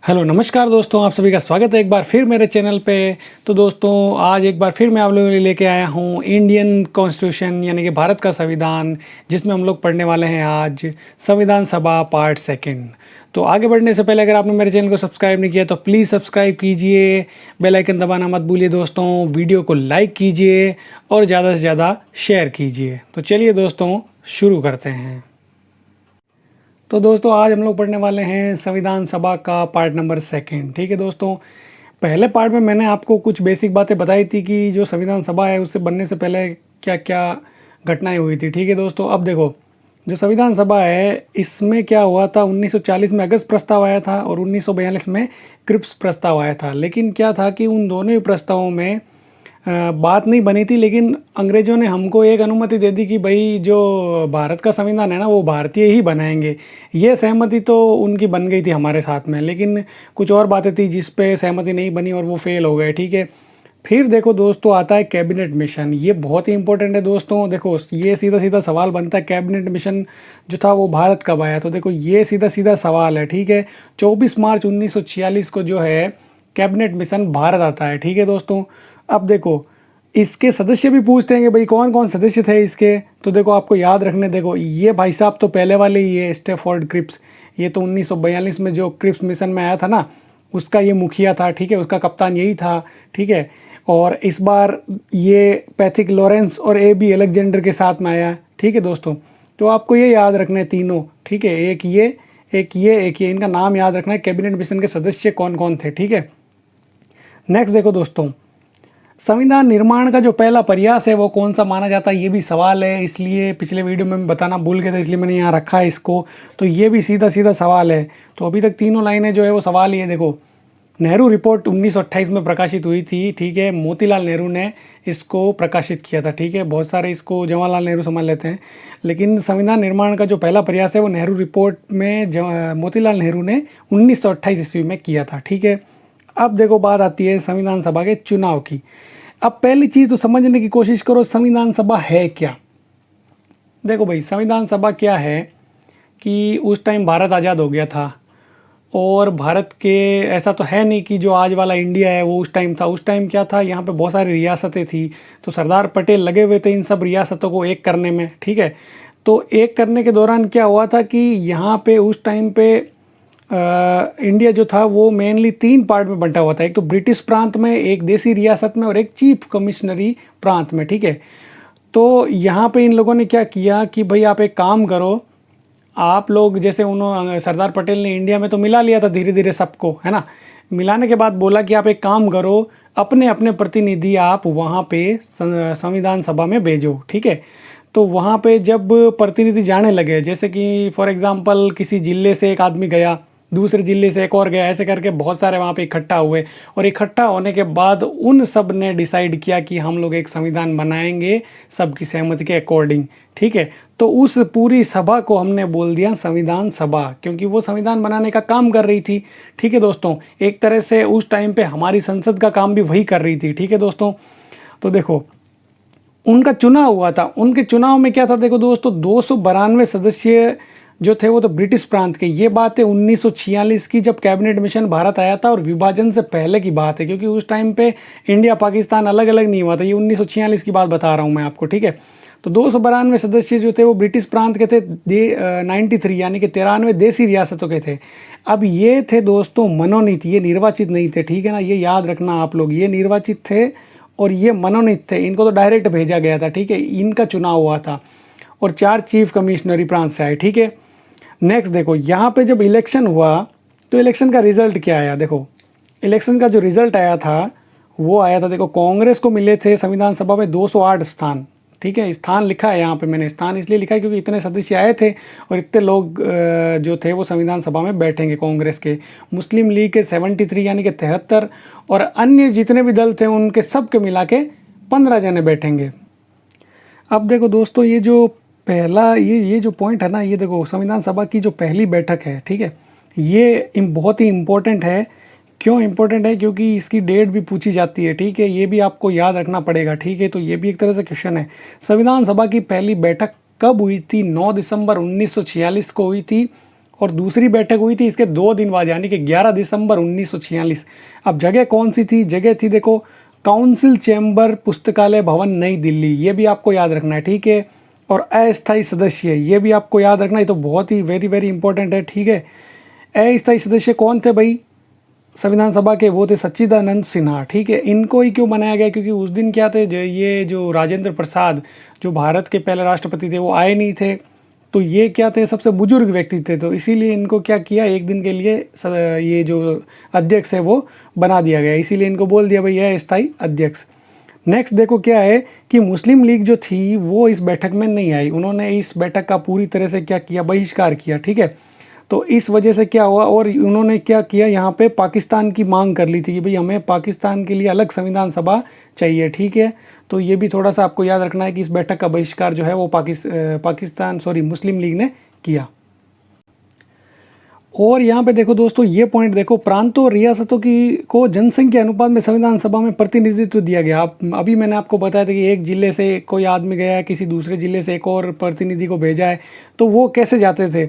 Hello नमस्कार दोस्तों, आप सभी का स्वागत है एक बार फिर मेरे चैनल पे। तो दोस्तों आज एक बार फिर मैं आप लोगों के लिए लेके आया हूँ इंडियन कॉन्स्टिट्यूशन यानी कि भारत का संविधान, जिसमें हम लोग पढ़ने वाले हैं आज संविधान सभा पार्ट सेकंड। तो आगे बढ़ने से पहले अगर आपने मेरे चैनल को सब्सक्राइब नहीं किया तो प्लीज़ सब्सक्राइब कीजिए, बेल आइकन दबाना मत भूलिए दोस्तों, वीडियो को लाइक कीजिए और ज़्यादा से ज़्यादा शेयर कीजिए। तो चलिए दोस्तों शुरू करते हैं। तो दोस्तों आज हम लोग पढ़ने वाले हैं संविधान सभा का पार्ट नंबर सेकंड। ठीक है दोस्तों, पहले पार्ट में मैंने आपको कुछ बेसिक बातें बताई थी कि जो संविधान सभा है उससे बनने से पहले क्या क्या घटनाएं हुई थी। ठीक है दोस्तों, अब देखो जो संविधान सभा है इसमें क्या हुआ था, 1940 में अगस्त प्रस्ताव आया था और 1942 में क्रिप्स प्रस्ताव आया था। लेकिन क्या था कि उन दोनों ही प्रस्तावों में बात नहीं बनी थी, लेकिन अंग्रेज़ों ने हमको एक अनुमति दे दी कि भाई जो भारत का संविधान है ना वो भारतीय ही बनाएंगे। ये सहमति तो उनकी बन गई थी हमारे साथ में, लेकिन कुछ और बातें थी जिस पे सहमति नहीं बनी और वो फेल हो गए। ठीक है, फिर देखो दोस्तों आता है कैबिनेट मिशन। ये बहुत ही इंपॉर्टेंट है दोस्तों। देखो ये सीधा सीधा सवाल बनता है, कैबिनेट मिशन जो था वो भारत कब आया? तो देखो ये सीधा सीधा सवाल है। ठीक है, 24 मार्च 1946 को जो है कैबिनेट मिशन भारत आता है। ठीक है दोस्तों, अब देखो इसके सदस्य भी पूछते हैं कि भाई कौन कौन सदस्य थे इसके। तो देखो आपको याद रखने, देखो ये भाई साहब तो पहले वाले ही है, स्टैफोर्ड क्रिप्स। ये तो 1942 में जो क्रिप्स मिशन में आया था ना उसका ये मुखिया था। ठीक है, उसका कप्तान यही था। ठीक है, और इस बार ये पैथिक लॉरेंस और AB अलेक्जेंडर के साथ में आया। ठीक है दोस्तों, तो आपको ये याद रखना है तीनों। ठीक है, एक ये, इनका नाम याद रखना है, कैबिनेट मिशन के सदस्य कौन कौन थे। ठीक है, नेक्स्ट देखो दोस्तों, संविधान निर्माण का जो पहला प्रयास है वो कौन सा माना जाता है, ये भी सवाल है। इसलिए पिछले वीडियो में मैं बताना भूल गया था, इसलिए मैंने यहाँ रखा है इसको। तो ये भी सीधा सीधा सवाल है। तो अभी तक तीनों लाइनें जो है वो सवाल ही है। देखो नेहरू रिपोर्ट 1928 में प्रकाशित हुई थी। ठीक है, मोतीलाल नेहरू ने इसको प्रकाशित किया था। ठीक है, बहुत सारे इसको जवाहरलाल नेहरू समझ लेते हैं, लेकिन संविधान निर्माण का जो पहला प्रयास है वो नेहरू रिपोर्ट में मोतीलाल नेहरू ने 1928 ईस्वी में किया था। ठीक है, अब देखो बात आती है संविधान सभा के चुनाव की। अब पहली चीज़ तो समझने की कोशिश करो संविधान सभा है क्या। देखो भाई संविधान सभा क्या है कि उस टाइम भारत आज़ाद हो गया था और भारत के ऐसा तो है नहीं कि जो आज वाला इंडिया है वो उस टाइम था। उस टाइम क्या था, यहाँ पे बहुत सारी रियासतें थी, तो सरदार पटेल लगे हुए थे इन सब रियासतों को एक करने में। ठीक है, तो एक करने के दौरान क्या हुआ था कि यहाँ पे उस टाइम पे इंडिया जो था वो मेनली 3 पार्ट में बंटा हुआ था। एक तो ब्रिटिश प्रांत में, एक देसी रियासत में और एक चीफ कमिश्नरी प्रांत में। ठीक है, तो यहाँ पे इन लोगों ने क्या किया कि भाई आप एक काम करो, आप लोग जैसे उन्होंने सरदार पटेल ने इंडिया में तो मिला लिया था धीरे धीरे सबको, है ना। मिलाने के बाद बोला कि आप एक काम करो, अपने अपने प्रतिनिधि आप वहाँ पे संविधान सभा में भेजो। ठीक है, तो वहाँ पे जब प्रतिनिधि जाने लगे, जैसे कि फॉर एग्जांपल किसी जिले से एक आदमी गया, दूसरे जिले से एक और गया, ऐसे करके बहुत सारे वहाँ पे इकट्ठा हुए और इकट्ठा होने के बाद उन सब ने डिसाइड किया कि हम लोग एक संविधान बनाएंगे सबकी सहमति के अकॉर्डिंग। ठीक है, तो उस पूरी सभा को हमने बोल दिया संविधान सभा, क्योंकि वो संविधान बनाने का काम कर रही थी। ठीक है दोस्तों, एक तरह से उस टाइम पे हमारी संसद का काम भी वही कर रही थी। ठीक है दोस्तों, तो देखो उनका चुनाव हुआ था। उनके चुनाव में क्या था, देखो दोस्तों 292 सदस्य जो थे वो तो ब्रिटिश प्रांत के। ये बात है 1946 की, जब कैबिनेट मिशन भारत आया था और विभाजन से पहले की बात है, क्योंकि उस टाइम पे इंडिया पाकिस्तान अलग अलग नहीं हुआ था। ये 1946 की बात बता रहा हूँ मैं आपको। ठीक है, तो 292 सदस्य जो थे वो ब्रिटिश प्रांत के थे। 93 यानी कि 93 देसी रियासतों के थे। अब ये थे दोस्तों मनोनीत, ये निर्वाचित नहीं थे। ठीक है ना, ये याद रखना आप लोग, ये निर्वाचित थे और ये मनोनीत थे। इनको तो डायरेक्ट भेजा गया था। ठीक है, इनका चुनाव हुआ था और 4 चीफ कमिश्नरी प्रांत से आए। ठीक है, नेक्स्ट देखो यहाँ पे जब इलेक्शन हुआ तो इलेक्शन का रिजल्ट क्या आया। देखो इलेक्शन का जो रिजल्ट आया था वो आया था, देखो कांग्रेस को मिले थे संविधान सभा में 208 स्थान। ठीक है, स्थान लिखा है यहाँ पे, मैंने स्थान इसलिए लिखा है क्योंकि इतने सदस्य आए थे और इतने लोग जो थे वो संविधान सभा में बैठेंगे कांग्रेस के। मुस्लिम लीग के 73 यानी कि 73 और अन्य जितने भी दल थे उनके सब के मिला के 15 जने बैठेंगे। अब देखो दोस्तों ये जो पहला ये जो पॉइंट है ना, ये देखो संविधान सभा की जो पहली बैठक है, ठीक है, ये बहुत ही इम्पोर्टेंट है। क्यों इम्पोर्टेंट है? क्योंकि इसकी डेट भी पूछी जाती है। ठीक है, ये भी आपको याद रखना पड़ेगा। ठीक है, तो ये भी एक तरह से क्वेश्चन है। संविधान सभा की पहली बैठक कब हुई थी? 9 दिसंबर 1946 को हुई थी और दूसरी बैठक हुई थी इसके 2 दिन बाद यानी कि 11 दिसंबर 1946। अब जगह कौन सी थी? जगह थी देखो काउंसिल चैम्बर पुस्तकालय भवन नई दिल्ली, ये भी आपको याद रखना है, ठीक है। और अस्थायी सदस्य, ये भी आपको याद रखना है, तो बहुत ही वेरी वेरी इंपॉर्टेंट है, ठीक है। अस्थायी सदस्य कौन थे भाई संविधान सभा के? वो थे सच्चिदानंद सिन्हा, ठीक है। इनको ही क्यों बनाया गया? क्योंकि उस दिन क्या थे, ये जो राजेंद्र प्रसाद जो भारत के पहले राष्ट्रपति थे वो आए नहीं थे, तो ये क्या थे, सबसे बुजुर्ग व्यक्ति थे, तो इसीलिए इनको क्या किया, एक दिन के लिए ये जो अध्यक्ष है वो बना दिया गया, इसीलिए इनको बोल दिया भाई यह स्थायी अध्यक्ष। नेक्स्ट देखो क्या है कि मुस्लिम लीग जो थी वो इस बैठक में नहीं आई, उन्होंने इस बैठक का पूरी तरह से क्या किया, बहिष्कार किया, ठीक है। तो इस वजह से क्या हुआ, और उन्होंने क्या किया, यहाँ पे पाकिस्तान की मांग कर ली थी कि भाई हमें पाकिस्तान के लिए अलग संविधान सभा चाहिए, ठीक है। तो ये भी थोड़ा सा आपको याद रखना है कि इस बैठक का बहिष्कार जो है वो मुस्लिम लीग ने किया। और यहाँ पे देखो दोस्तों, ये पॉइंट देखो, प्रांतों और रियासतों की को जनसंख्या अनुपात में संविधान सभा में प्रतिनिधित्व दिया गया। अभी मैंने आपको बताया था कि एक जिले से कोई आदमी गया है, किसी दूसरे जिले से एक और प्रतिनिधि को भेजा है, तो वो कैसे जाते थे,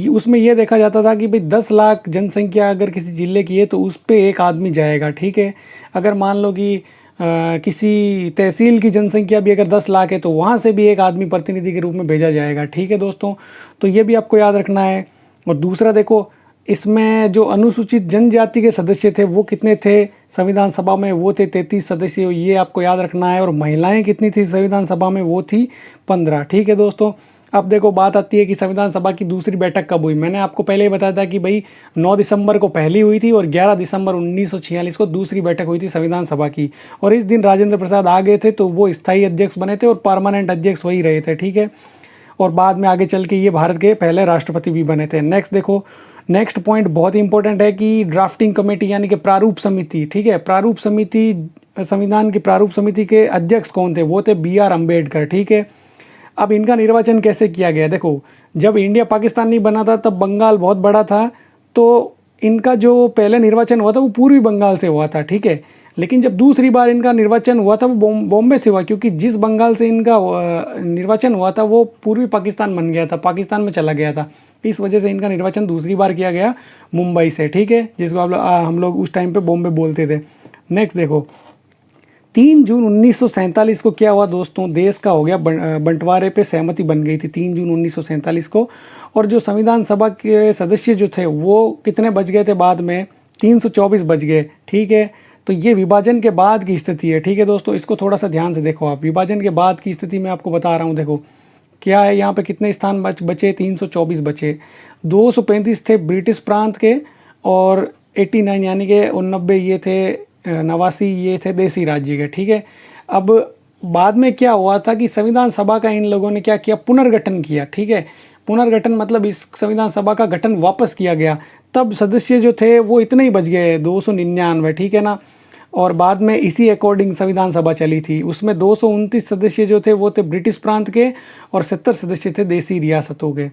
उसमें यह देखा जाता था कि भाई 10 लाख जनसंख्या अगर किसी जिले की है तो उस पर एक आदमी जाएगा, ठीक है। अगर मान लो कि किसी तहसील की जनसंख्या भी अगर 10 लाख है तो वहाँ से भी एक आदमी प्रतिनिधि के रूप में भेजा जाएगा, ठीक है दोस्तों। तो ये भी आपको याद रखना है। और दूसरा देखो, इसमें जो अनुसूचित जनजाति के सदस्य थे वो कितने थे संविधान सभा में, वो थे 33 सदस्य, ये आपको याद रखना है। और महिलाएं कितनी थी संविधान सभा में, वो थी 15, ठीक है दोस्तों। अब देखो बात आती है कि संविधान सभा की दूसरी बैठक कब हुई। मैंने आपको पहले ही बताया था कि भाई 9 दिसंबर को पहली हुई थी और 11 दिसंबर 1946 को दूसरी बैठक हुई थी संविधान सभा की। और इस दिन राजेंद्र प्रसाद आ गए थे, तो वो स्थायी अध्यक्ष बने थे और परमानेंट अध्यक्ष वही रहे थे, ठीक है। और बाद में आगे चल के ये भारत के पहले राष्ट्रपति भी बने थे। नेक्स्ट देखो, नेक्स्ट पॉइंट बहुत ही इंपॉर्टेंट है कि ड्राफ्टिंग कमेटी यानी कि प्रारूप समिति, ठीक है। प्रारूप समिति, संविधान की प्रारूप समिति के अध्यक्ष कौन थे? वो थे BR अम्बेडकर, ठीक है। अब इनका निर्वाचन कैसे किया गया? देखो, जब इंडिया पाकिस्तान नहीं बना था तब बंगाल बहुत बड़ा था, तो इनका जो पहले निर्वाचन हुआ था वो पूर्वी बंगाल से हुआ था, ठीक है। लेकिन जब दूसरी बार इनका निर्वाचन हुआ था वो बॉम्बे से हुआ, क्योंकि जिस बंगाल से इनका निर्वाचन हुआ था वो पूर्वी पाकिस्तान बन गया था, पाकिस्तान में चला गया था। इस वजह से इनका निर्वाचन दूसरी बार किया गया मुंबई से, ठीक है, जिसको हम लोग उस टाइम पे बॉम्बे बोलते थे। नेक्स्ट देखो, 3 जून 1947 को क्या हुआ दोस्तों, देश का हो गया बंटवारे पे सहमति बन गई थी 3 जून 1947 को। और जो संविधान सभा के सदस्य जो थे वो कितने बच गए थे बाद में, 324 बच गए, ठीक है। तो ये विभाजन के बाद की स्थिति है, ठीक है दोस्तों, इसको थोड़ा सा ध्यान से देखो आप। विभाजन के बाद की स्थिति मैं आपको बता रहा हूँ। देखो क्या है, यहाँ पे कितने स्थान बचे, 324 बचे। 235 थे ब्रिटिश प्रांत के और 89 यानी कि 89 ये थे, 89 ये थे देसी राज्य के, ठीक है। अब बाद में क्या हुआ था कि संविधान सभा का इन लोगों ने क्या किया, पुनर्गठन किया, ठीक है। पुनर्गठन मतलब इस संविधान सभा का गठन वापस किया गया। तब सदस्य जो थे वो इतने ही बच गए, 299, ठीक है ना। और बाद में इसी अकॉर्डिंग संविधान सभा चली थी। उसमें 229 सदस्य जो थे वो थे ब्रिटिश प्रांत के और 70 सदस्य थे देसी रियासतों के।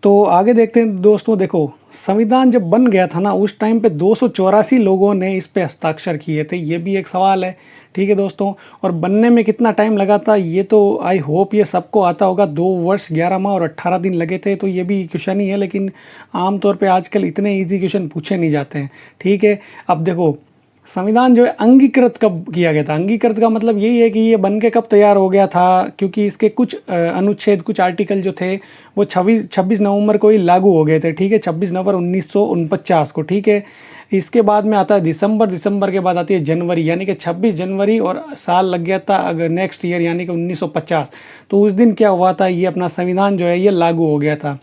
तो आगे देखते हैं दोस्तों। देखो, संविधान जब बन गया था ना उस टाइम पे 284 लोगों ने इस पे हस्ताक्षर किए थे, ये भी एक सवाल है, ठीक है दोस्तों। और बनने में कितना टाइम लगा था ये तो आई होप ये सबको आता होगा, 2 वर्ष 11 माह और 18 दिन लगे थे। तो ये भी क्वेश्चन ही है, लेकिन आमतौर पे आजकल इतने इजी क्वेश्चन पूछे नहीं जाते हैं, ठीक है। अब देखो, संविधान जो है अंगीकृत कब किया गया था? अंगीकृत का मतलब यही है कि ये बन के कब तैयार हो गया था, क्योंकि इसके कुछ अनुच्छेद, कुछ आर्टिकल जो थे वो 26 नवंबर को ही लागू हो गए थे, ठीक है, 26 नवंबर 1949 को, ठीक है। इसके बाद में आता है दिसंबर के बाद आती है जनवरी, यानी कि 26 जनवरी, और साल लग गया था अगर नेक्स्ट ईयर यानी कि 1950। तो उस दिन क्या हुआ था, ये अपना संविधान जो है ये लागू हो गया था।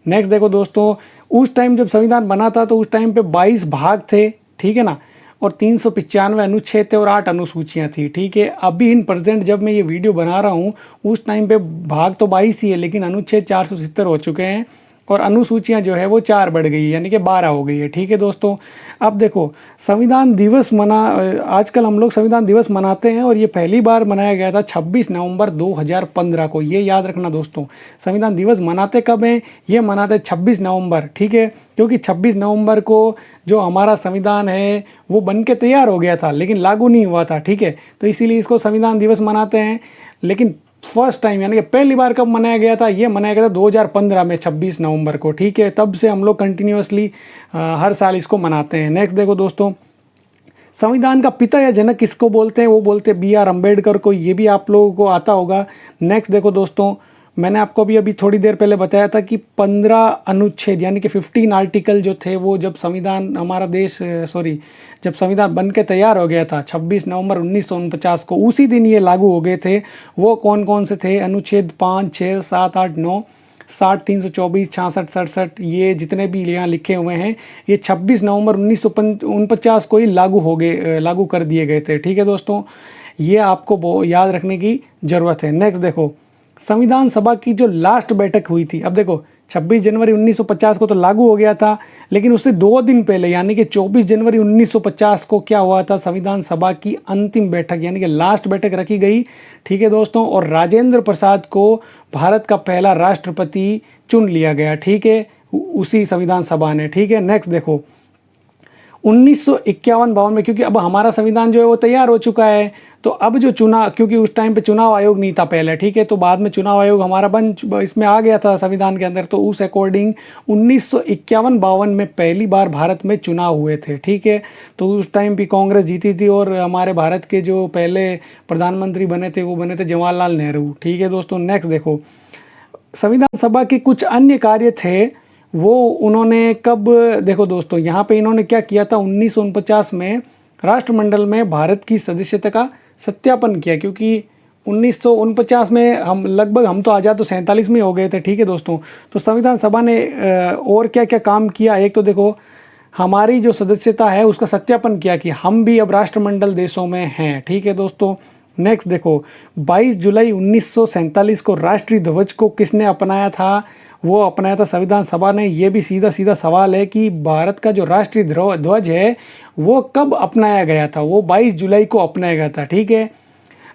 नेक्स्ट देखो दोस्तों, उस टाइम जब संविधान बना था तो उस टाइम पे 22 भाग थे, ठीक है ना, और 395 अनुच्छेद थे और 8 अनुसूचियां थी, ठीक है। अभी इन प्रेजेंट जब मैं ये वीडियो बना रहा हूँ उस टाइम पे भाग तो 22 ही है, लेकिन अनुच्छेद 470 हो चुके हैं और अनुसूचियां जो है वो 4 बढ़ गई है, यानी कि 12 हो गई है, ठीक है दोस्तों। अब देखो, संविधान दिवस आजकल हम लोग संविधान दिवस मनाते हैं और ये पहली बार मनाया गया था 26 नवंबर 2015 को, ये याद रखना दोस्तों। संविधान दिवस मनाते कब हैं? ये मनाते 26 नवंबर, ठीक है, क्योंकि 26 नवंबर को जो हमारा संविधान है वो बन के तैयार हो गया था लेकिन लागू नहीं हुआ था, ठीक है। तो इसीलिए इसको संविधान दिवस मनाते हैं। लेकिन फर्स्ट टाइम यानी कि पहली बार कब मनाया गया था, ये मनाया गया था 2015 में 26 नवंबर को, ठीक है। तब से हम लोग कंटिन्यूसली हर साल इसको मनाते हैं। नेक्स्ट देखो दोस्तों, संविधान का पिता या जनक किसको बोलते हैं, वो बोलते हैं बी आर अम्बेडकर को, ये भी आप लोगों को आता होगा। नेक्स्ट देखो दोस्तों, मैंने आपको अभी थोड़ी देर पहले बताया था कि 15 अनुच्छेद यानी कि 15 आर्टिकल जो थे वो जब संविधान हमारा देश जब संविधान बन के तैयार हो गया था 26 नवंबर 1949 को, उसी दिन ये लागू हो गए थे। वो कौन कौन से थे? अनुच्छेद 5, 6, 7, 8, 9, 60, 324, 66, 67, ये जितने भी यहाँ लिखे हुए हैं ये 26 नवंबर 1949 को ही लागू कर दिए गए थे, ठीक है दोस्तों। ये आपको याद रखने की ज़रूरत है। नेक्स्ट देखो, संविधान सभा की जो लास्ट बैठक हुई थी, अब देखो 26 जनवरी 1950 को तो लागू हो गया था, लेकिन उससे 2 दिन पहले यानी कि 24 जनवरी 1950 को क्या हुआ था? संविधान सभा की अंतिम बैठक यानी कि लास्ट बैठक रखी गई, ठीक है दोस्तों। और राजेंद्र प्रसाद को भारत का पहला राष्ट्रपति चुन लिया गया, ठीक है, उसी संविधान सभा ने, ठीक है। नेक्स्ट देखो, 1951-52 में, क्योंकि अब हमारा संविधान जो है वो तैयार हो चुका है, तो अब जो क्योंकि उस टाइम पे चुनाव आयोग नहीं था पहले, ठीक है, तो बाद में चुनाव आयोग हमारा इसमें आ गया था संविधान के अंदर, तो उस अकॉर्डिंग 1951-52 में पहली बार भारत में चुनाव हुए थे, ठीक है। तो उस टाइम भी कांग्रेस जीती थी और हमारे भारत के जो पहले प्रधानमंत्री बने थे वो बने थे जवाहरलाल नेहरू, ठीक है दोस्तों। नेक्स्ट देखो, संविधान सभा के कुछ अन्य कार्य थे वो उन्होंने कब, देखो दोस्तों यहाँ पे इन्होंने क्या किया था, 1949 में राष्ट्रमंडल में भारत की सदस्यता का सत्यापन किया, क्योंकि 1949 में हम तो आज़ाद तो 47 में हो गए थे, ठीक है दोस्तों। तो संविधान सभा ने और क्या क्या काम किया, एक तो देखो हमारी जो सदस्यता है उसका सत्यापन किया कि हम भी अब राष्ट्रमंडल देशों में हैं, ठीक है दोस्तों। नेक्स्ट देखो, 22 जुलाई 1947 को राष्ट्रीय ध्वज को किसने अपनाया था? वो अपनाया था संविधान सभा ने। ये भी सीधा सीधा सवाल है कि भारत का जो राष्ट्रीय ध्वज है वो कब अपनाया गया था? वो 22 जुलाई को अपनाया गया था, ठीक है।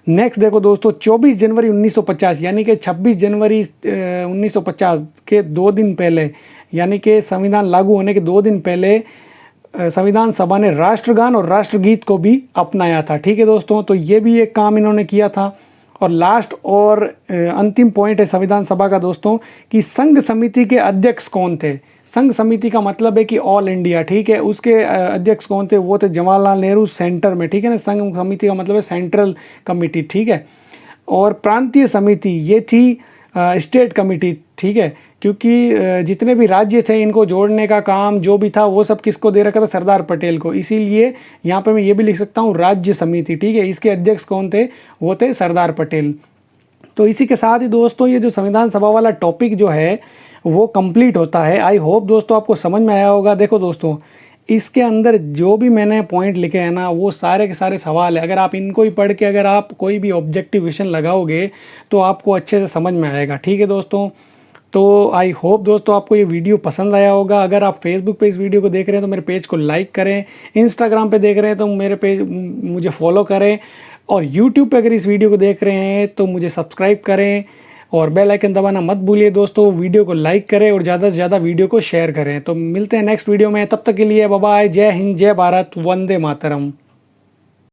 नेक्स्ट देखो दोस्तों, 24 जनवरी 1950 यानी कि 26 जनवरी 1950 के 2 दिन पहले, यानी कि संविधान लागू होने के 2 दिन पहले संविधान सभा ने राष्ट्रगान और राष्ट्रगीत को भी अपनाया था, ठीक है दोस्तों। तो ये भी एक काम इन्होंने किया था। और लास्ट और अंतिम पॉइंट है संविधान सभा का दोस्तों कि संघ समिति के अध्यक्ष कौन थे? संघ समिति का मतलब है कि ऑल इंडिया, ठीक है, उसके अध्यक्ष कौन थे? वो थे जवाहरलाल नेहरू सेंटर में, ठीक है ना। संघ समिति का मतलब है सेंट्रल कमिटी, ठीक है। और प्रांतीय समिति ये थी स्टेट कमिटी, ठीक है, क्योंकि जितने भी राज्य थे इनको जोड़ने का काम जो भी था वो सब किसको दे रखा था? सरदार पटेल को। इसीलिए यहाँ पे मैं ये भी लिख सकता हूँ राज्य समिति, ठीक है। इसके अध्यक्ष कौन थे? वो थे सरदार पटेल। तो इसी के साथ ही दोस्तों ये जो संविधान सभा वाला टॉपिक जो है वो कंप्लीट होता है। आई होप दोस्तों आपको समझ में आया होगा। देखो दोस्तों, इसके अंदर जो भी मैंने पॉइंट लिखे हैं ना वो सारे के सारे सवाल है, अगर आप इनको ही पढ़ के अगर आप कोई भी ऑब्जेक्टिव क्वेश्चन लगाओगे तो आपको अच्छे से समझ में आएगा, ठीक है दोस्तों। तो आई होप दोस्तों आपको ये वीडियो पसंद आया होगा। अगर आप फेसबुक पे इस वीडियो को देख रहे हैं तो मेरे पेज को लाइक करें, इंस्टाग्राम पे देख रहे हैं तो मेरे पेज मुझे फॉलो करें, और यूट्यूब पे अगर इस वीडियो को देख रहे हैं तो मुझे सब्सक्राइब करें और बेल आइकन दबाना मत भूलिए दोस्तों। वीडियो को लाइक करें और ज़्यादा से ज़्यादा वीडियो को शेयर करें। तो मिलते हैं नेक्स्ट वीडियो में, तब तक के लिए बाय बाय। जय हिंद, जय भारत, वंदे मातरम।